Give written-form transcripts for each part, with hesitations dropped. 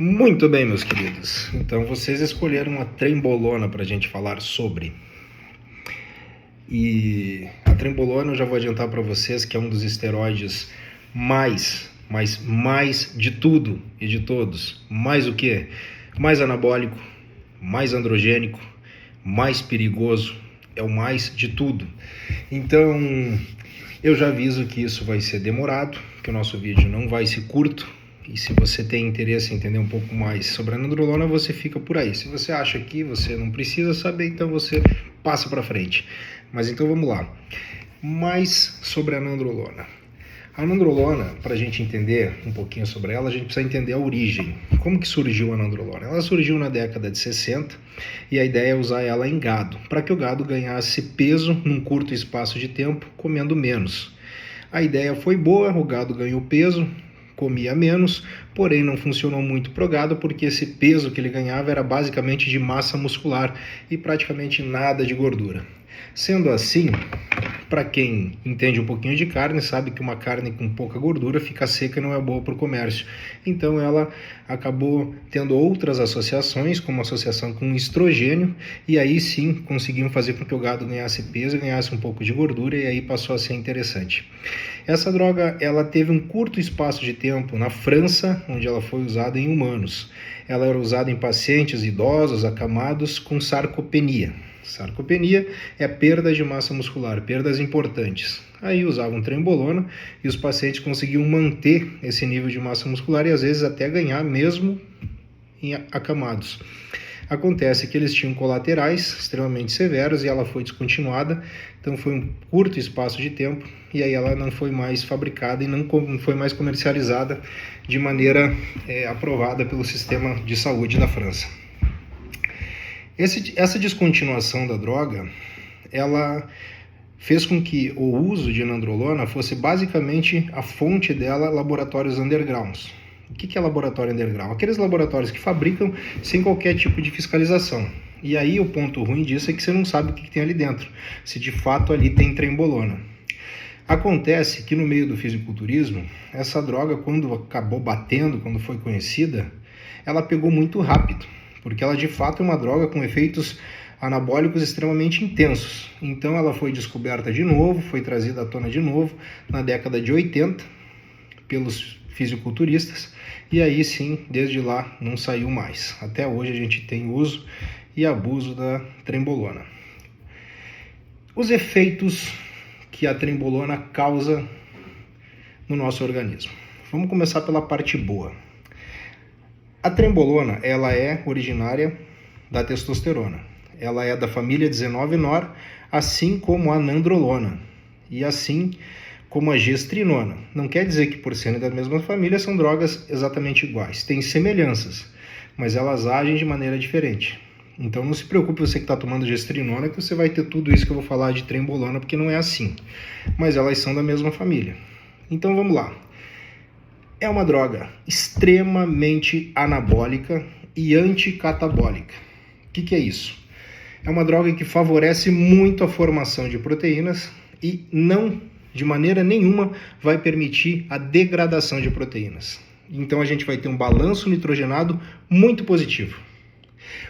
Muito bem, meus queridos. Então, vocês escolheram uma trembolona para a gente falar sobre. E a trembolona, eu já vou adiantar para vocês que é um dos esteroides mais de tudo e de todos. Mais o quê? Mais anabólico, mais androgênico, mais perigoso. É o mais de tudo. Então, eu já aviso que isso vai ser demorado, que o nosso vídeo não vai ser curto. E se você tem interesse em entender um pouco mais sobre a nandrolona, você fica por aí. Se você acha que você não precisa saber, então você passa para frente. Mas então vamos lá. Mais sobre a nandrolona. A nandrolona, para a gente entender um pouquinho sobre ela, a gente precisa entender a origem. Como que surgiu a nandrolona? Ela surgiu na década de 60 e a ideia é usar ela em gado, para que o gado ganhasse peso num curto espaço de tempo, comendo menos. A ideia foi boa, o gado ganhou peso, comia menos, porém não funcionou muito pro gado porque esse peso que ele ganhava era basicamente de massa muscular e praticamente nada de gordura. Sendo assim, para quem entende um pouquinho de carne, sabe que uma carne com pouca gordura fica seca e não é boa para o comércio. Então ela acabou tendo outras associações, como associação com estrogênio, e aí sim conseguiam fazer com que o gado ganhasse peso e ganhasse um pouco de gordura, e aí passou a ser interessante. Essa droga ela teve um curto espaço de tempo na França, onde ela foi usada em humanos. Ela era usada em pacientes idosos, acamados, com sarcopenia. Sarcopenia é a perda de massa muscular, perdas importantes. Aí usavam trembolona e os pacientes conseguiam manter esse nível de massa muscular e às vezes até ganhar mesmo em acamados. Acontece que eles tinham colaterais extremamente severos e ela foi descontinuada, então foi um curto espaço de tempo e aí ela não foi mais fabricada e não foi mais comercializada de maneira aprovada pelo sistema de saúde da França. Essa descontinuação da droga, ela fez com que o uso de nandrolona fosse basicamente a fonte dela laboratórios undergrounds. O que é laboratório underground? Aqueles laboratórios que fabricam sem qualquer tipo de fiscalização. E aí o ponto ruim disso é que você não sabe o que tem ali dentro, se de fato ali tem trembolona. Acontece que no meio do fisiculturismo, essa droga, quando acabou batendo, quando foi conhecida, ela pegou muito rápido, porque ela de fato é uma droga com efeitos anabólicos extremamente intensos. Então ela foi descoberta de novo, foi trazida à tona de novo na década de 80 pelos fisiculturistas, e aí sim, desde lá não saiu mais. Até hoje a gente tem uso e abuso da trembolona. Os efeitos que a trembolona causa no nosso organismo. Vamos começar pela parte boa. A trembolona, ela é originária da testosterona. Ela é da família 19-nor, assim como a nandrolona e assim como a gestrinona. Não quer dizer que por serem da mesma família são drogas exatamente iguais. Tem semelhanças, mas elas agem de maneira diferente. Então não se preocupe você que está tomando gestrinona que você vai ter tudo isso que eu vou falar de trembolona, porque não é assim. Mas elas são da mesma família. Então vamos lá. É uma droga extremamente anabólica e anticatabólica. O que é isso? É uma droga que favorece muito a formação de proteínas e não, de maneira nenhuma, vai permitir a degradação de proteínas. Então a gente vai ter um balanço nitrogenado muito positivo.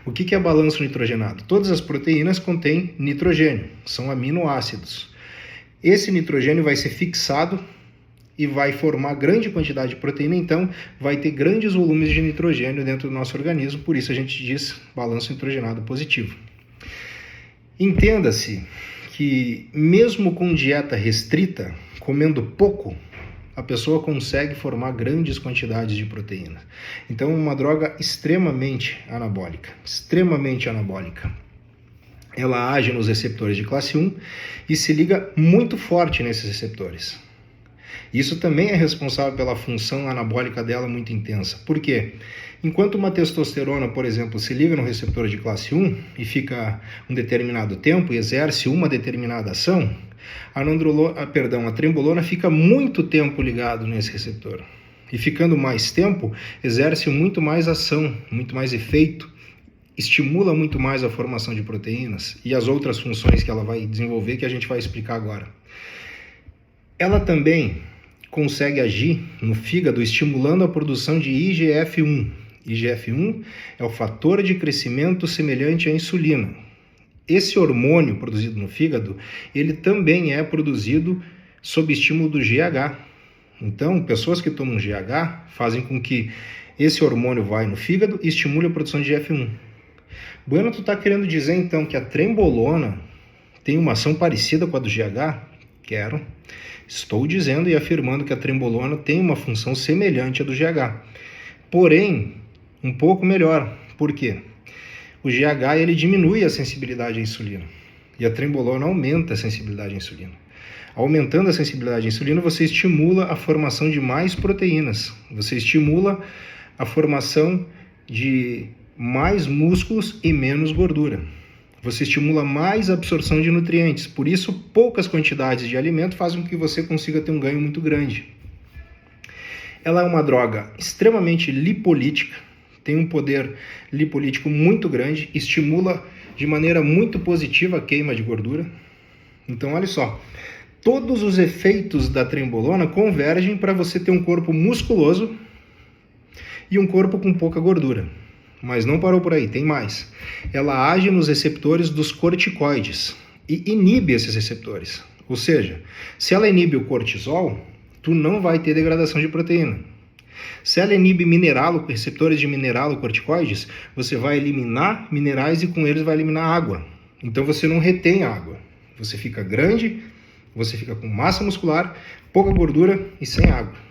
O que é balanço nitrogenado? Todas as proteínas contêm nitrogênio, são aminoácidos. Esse nitrogênio vai ser fixado e vai formar grande quantidade de proteína, então vai ter grandes volumes de nitrogênio dentro do nosso organismo, por isso a gente diz balanço nitrogenado positivo. Entenda-se que mesmo com dieta restrita, comendo pouco, a pessoa consegue formar grandes quantidades de proteína. Então é uma droga extremamente anabólica, extremamente anabólica. Ela age nos receptores de classe 1 e se liga muito forte nesses receptores. Isso também é responsável pela função anabólica dela muito intensa. Por quê? Enquanto uma testosterona, por exemplo, se liga no receptor de classe 1 e fica um determinado tempo e exerce uma determinada ação, a trembolona fica muito tempo ligado nesse receptor. E ficando mais tempo, exerce muito mais ação, muito mais efeito, estimula muito mais a formação de proteínas e as outras funções que ela vai desenvolver que a gente vai explicar agora. Ela também consegue agir no fígado estimulando a produção de IGF-1. IGF-1 é o fator de crescimento semelhante à insulina. Esse hormônio produzido no fígado, ele também é produzido sob estímulo do GH. Então, pessoas que tomam GH fazem com que esse hormônio vá no fígado e estimule a produção de IGF-1. Bueno, tu está querendo dizer então que a trembolona tem uma ação parecida com a do GH? Quero. Estou dizendo e afirmando que a trembolona tem uma função semelhante à do GH. Porém, um pouco melhor. Por quê? O GH ele diminui a sensibilidade à insulina e a trembolona aumenta a sensibilidade à insulina. Aumentando a sensibilidade à insulina, você estimula a formação de mais proteínas, você estimula a formação de mais músculos e menos gordura. Você estimula mais a absorção de nutrientes, por isso poucas quantidades de alimento fazem com que você consiga ter um ganho muito grande. Ela é uma droga extremamente lipolítica, tem um poder lipolítico muito grande, estimula de maneira muito positiva a queima de gordura. Então olha só, todos os efeitos da trembolona convergem para você ter um corpo musculoso e um corpo com pouca gordura. Mas não parou por aí, tem mais. Ela age nos receptores dos corticoides e inibe esses receptores. Ou seja, se ela inibe o cortisol, tu não vai ter degradação de proteína. Se ela inibe receptores de mineralocorticoides, você vai eliminar minerais e com eles vai eliminar água. Então você não retém água. Você fica grande, você fica com massa muscular, pouca gordura e sem água.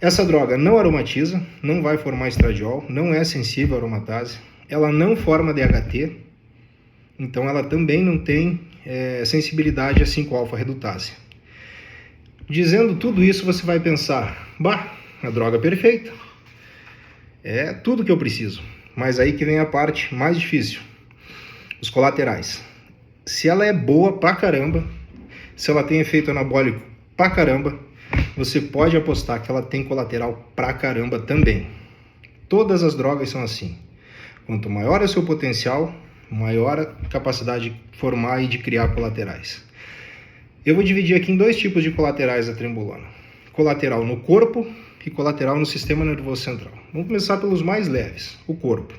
Essa droga não aromatiza, não vai formar estradiol, não é sensível à aromatase, ela não forma DHT, então ela também não tem sensibilidade a 5-alfa-redutase. Dizendo tudo isso, você vai pensar, a droga perfeita, é tudo que eu preciso. Mas aí que vem a parte mais difícil, os colaterais. Se ela é boa pra caramba, se ela tem efeito anabólico pra caramba, você pode apostar que ela tem colateral pra caramba também. Todas as drogas são assim. Quanto maior é o seu potencial, maior a capacidade de formar e de criar colaterais. Eu vou dividir aqui em dois tipos de colaterais da trembolona. Colateral no corpo e colateral no sistema nervoso central. Vamos começar pelos mais leves, o corpo.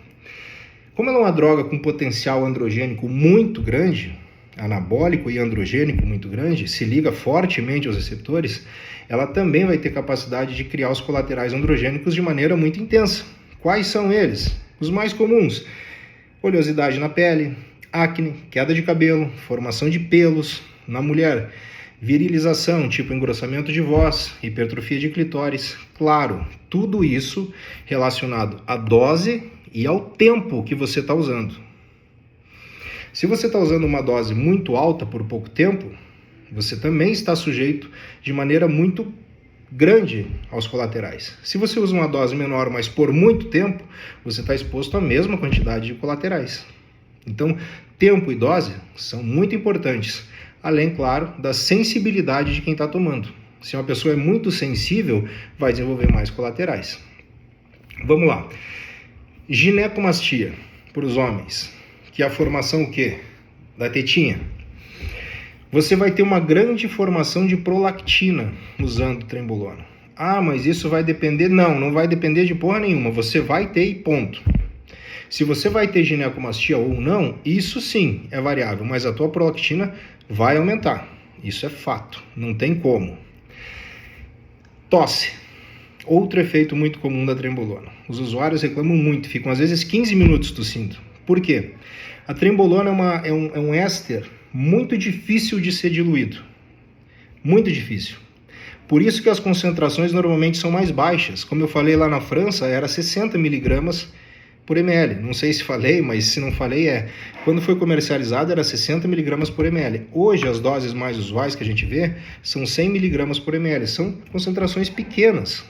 Como ela é uma droga com potencial androgênico muito grande, anabólico e androgênico muito grande, se liga fortemente aos receptores, ela também vai ter capacidade de criar os colaterais androgênicos de maneira muito intensa. Quais são eles? Os mais comuns: oleosidade na pele, acne, queda de cabelo, formação de pelos na mulher, virilização, tipo engrossamento de voz, hipertrofia de clitóris. Claro, tudo isso relacionado à dose e ao tempo que você está usando. Se você está usando uma dose muito alta por pouco tempo, você também está sujeito de maneira muito grande aos colaterais. Se você usa uma dose menor, mas por muito tempo, você está exposto à mesma quantidade de colaterais. Então, tempo e dose são muito importantes, além, claro, da sensibilidade de quem está tomando. Se uma pessoa é muito sensível, vai desenvolver mais colaterais. Vamos lá. Ginecomastia para os homens, que é a formação o quê? Da tetinha. Você vai ter uma grande formação de prolactina usando trembolona. Mas isso vai depender? Não vai depender de porra nenhuma. Você vai ter e ponto. Se você vai ter ginecomastia ou não, isso sim é variável, mas a tua prolactina vai aumentar. Isso é fato, não tem como. Tosse. Outro efeito muito comum da trembolona. Os usuários reclamam muito, ficam às vezes 15 minutos tossindo. Por quê? A trembolona é um éster muito difícil de ser diluído. Muito difícil. Por isso que as concentrações normalmente são mais baixas. Como eu falei lá na França, era 60 mg por ml. Não sei se falei, mas se não falei quando foi comercializado era 60 mg por ml. Hoje as doses mais usuais que a gente vê são 100 mg por ml. São concentrações pequenas,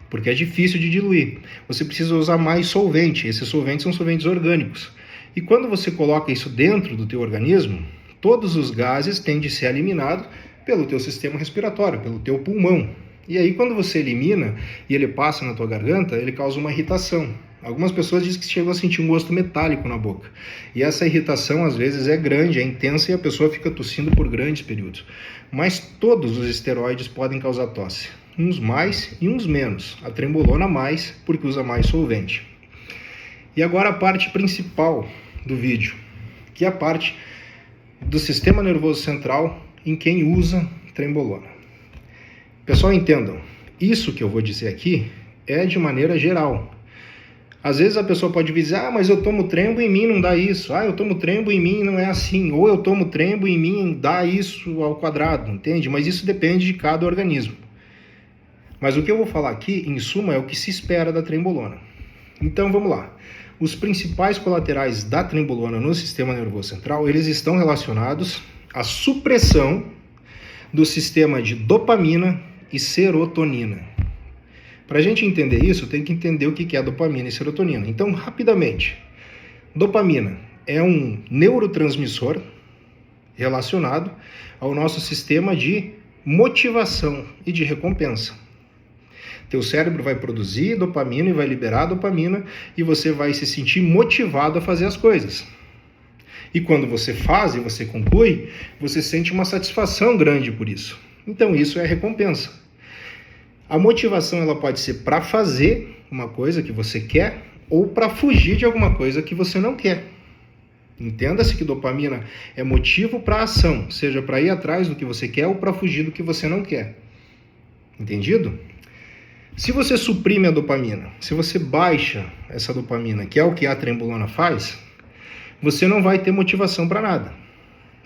porque é difícil de diluir. Você precisa usar mais solvente. Esses solventes são solventes orgânicos. E quando você coloca isso dentro do teu organismo, todos os gases têm de ser eliminados pelo teu sistema respiratório, pelo teu pulmão. E aí quando você elimina e ele passa na tua garganta, ele causa uma irritação. Algumas pessoas dizem que chegam a sentir um gosto metálico na boca. E essa irritação às vezes é grande, é intensa e a pessoa fica tossindo por grandes períodos. Mas todos os esteroides podem causar tosse. uns mais e uns menos. A trembolona mais, porque usa mais solvente. E agora a parte principal do vídeo, que é a parte do sistema nervoso central em quem usa trembolona. Pessoal, entendam, isso que eu vou dizer aqui é de maneira geral. Às vezes a pessoa pode dizer, mas eu tomo trembo e em mim não dá isso. Eu tomo trembo e em mim não é assim. Ou eu tomo trembo e em mim dá isso ao quadrado, entende? Mas isso depende de cada organismo. Mas o que eu vou falar aqui, em suma, é o que se espera da trembolona. Então vamos lá. Os principais colaterais da trembolona no sistema nervoso central, eles estão relacionados à supressão do sistema de dopamina e serotonina. Para a gente entender isso, tem que entender o que é dopamina e serotonina. Então, rapidamente, dopamina é um neurotransmissor relacionado ao nosso sistema de motivação e de recompensa. Teu cérebro vai produzir dopamina e vai liberar dopamina e você vai se sentir motivado a fazer as coisas. E quando você faz e você conclui, você sente uma satisfação grande por isso. Então, isso é recompensa. A motivação ela pode ser para fazer uma coisa que você quer ou para fugir de alguma coisa que você não quer. Entenda-se que dopamina é motivo para a ação, seja para ir atrás do que você quer ou para fugir do que você não quer. Entendido? Se você suprime a dopamina, se você baixa essa dopamina, que é o que a trembolona faz, você não vai ter motivação para nada.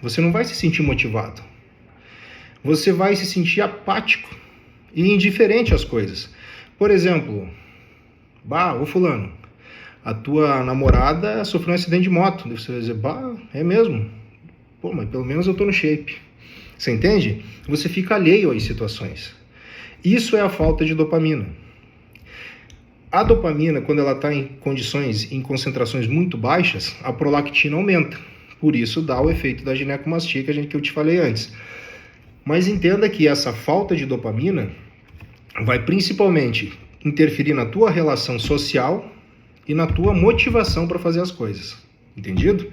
Você não vai se sentir motivado. Você vai se sentir apático e indiferente às coisas. Por exemplo, ô fulano, a tua namorada sofreu um acidente de moto. Você vai dizer, é mesmo? Mas pelo menos eu tô no shape. Você entende? Você fica alheio às situações. Isso é a falta de dopamina. A dopamina, quando ela está em condições, em concentrações muito baixas, a prolactina aumenta. Por isso dá o efeito da ginecomastia que eu te falei antes. Mas entenda que essa falta de dopamina vai principalmente interferir na tua relação social e na tua motivação para fazer as coisas. Entendido?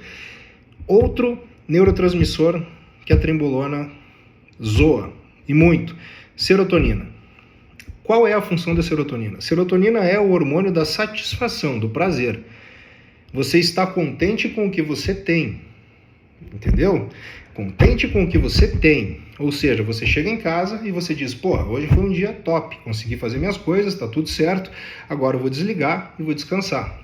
Outro neurotransmissor que a trembolona zoa, e muito, serotonina. Qual é a função da serotonina? Serotonina é o hormônio da satisfação, do prazer. Você está contente com o que você tem. Entendeu? Contente com o que você tem. Ou seja, você chega em casa e você diz, hoje foi um dia top, consegui fazer minhas coisas, tá tudo certo, agora eu vou desligar e vou descansar.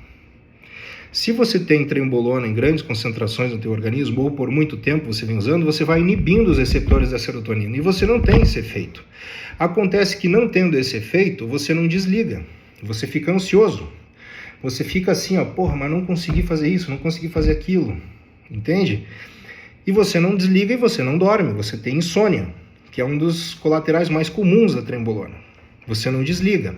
Se você tem trembolona em grandes concentrações no teu organismo, ou por muito tempo você vem usando, você vai inibindo os receptores da serotonina, e você não tem esse efeito. Acontece que não tendo esse efeito, você não desliga, você fica ansioso. Você fica assim, mas não consegui fazer isso, não consegui fazer aquilo, entende? E você não desliga e você não dorme, você tem insônia, que é um dos colaterais mais comuns da trembolona. Você não desliga.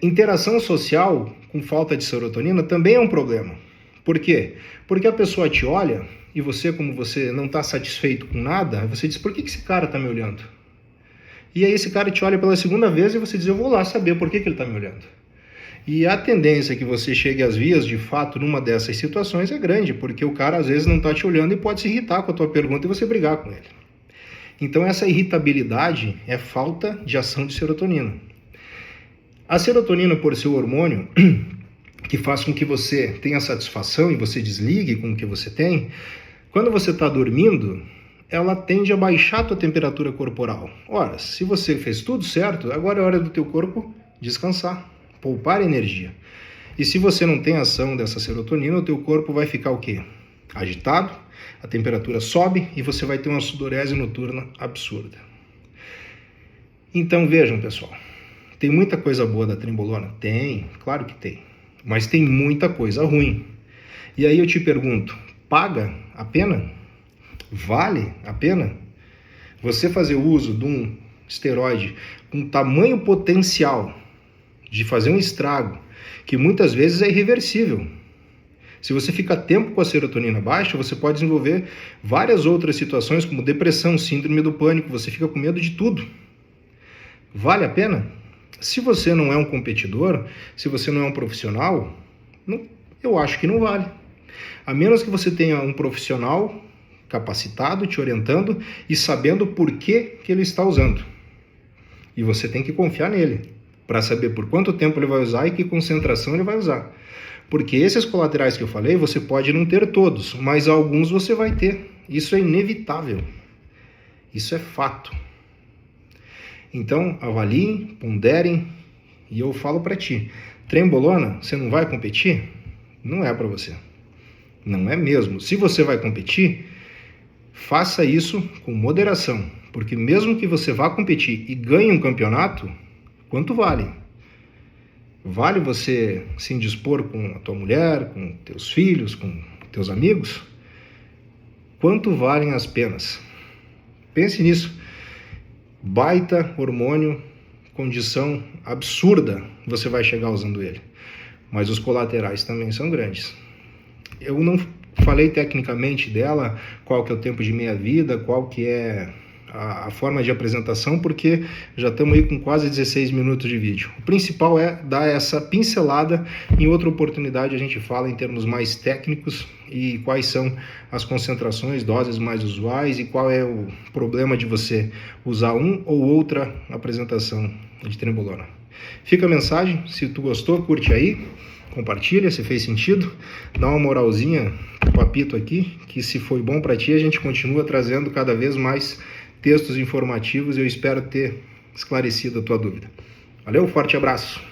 Interação social com falta de serotonina também é um problema. Por quê? Porque a pessoa te olha e você, como você não está satisfeito com nada, você diz, por que esse cara está me olhando? E aí esse cara te olha pela segunda vez e você diz, eu vou lá saber por que ele está me olhando. E a tendência que você chegue às vias de fato numa dessas situações é grande, porque o cara às vezes não está te olhando e pode se irritar com a tua pergunta e você brigar com ele. Então essa irritabilidade é falta de ação de serotonina. A serotonina, por ser o hormônio que faz com que você tenha satisfação e você desligue com o que você tem, quando você está dormindo, ela tende a baixar a tua temperatura corporal. Ora, se você fez tudo certo, agora é hora do teu corpo descansar, poupar energia. E se você não tem ação dessa serotonina, o teu corpo vai ficar o quê? Agitado, a temperatura sobe e você vai ter uma sudorese noturna absurda. Então vejam, pessoal, tem muita coisa boa da trembolona? Tem, claro que tem. Mas tem muita coisa ruim. E aí eu te pergunto, paga a pena? Vale a pena? Você fazer uso de um esteroide com tamanho potencial de fazer um estrago, que muitas vezes é irreversível. Se você fica tempo com a serotonina baixa, você pode desenvolver várias outras situações, como depressão, síndrome do pânico, você fica com medo de tudo. Vale a pena? Se você não é um competidor, se você não é um profissional, eu acho que não vale. A menos que você tenha um profissional capacitado, te orientando e sabendo por que ele está usando. E você tem que confiar nele para saber por quanto tempo ele vai usar e que concentração ele vai usar. Porque esses colaterais que eu falei, você pode não ter todos, mas alguns você vai ter. Isso é inevitável. Isso é fato. Então, avaliem, ponderem, e eu falo para ti, trembolona, você não vai competir? Não é para você. Não é mesmo. Se você vai competir, faça isso com moderação, porque mesmo que você vá competir e ganhe um campeonato, quanto vale? Vale você se indispor com a tua mulher, com teus filhos, com teus amigos? Quanto valem as penas? Pense nisso. Baita hormônio, condição absurda, você vai chegar usando ele. Mas os colaterais também são grandes. Eu não falei tecnicamente dela, qual que é o tempo de meia-vida, qual que é a forma de apresentação, porque já estamos aí com quase 16 minutos de vídeo. O principal é dar essa pincelada, em outra oportunidade a gente fala em termos mais técnicos e quais são as concentrações, doses mais usuais e qual é o problema de você usar um ou outra apresentação de trembolona. Fica a mensagem, se tu gostou, curte aí, compartilha se fez sentido, dá uma moralzinha pro papito aqui, que se foi bom para ti, a gente continua trazendo cada vez mais textos informativos e eu espero ter esclarecido a tua dúvida. Valeu, forte abraço!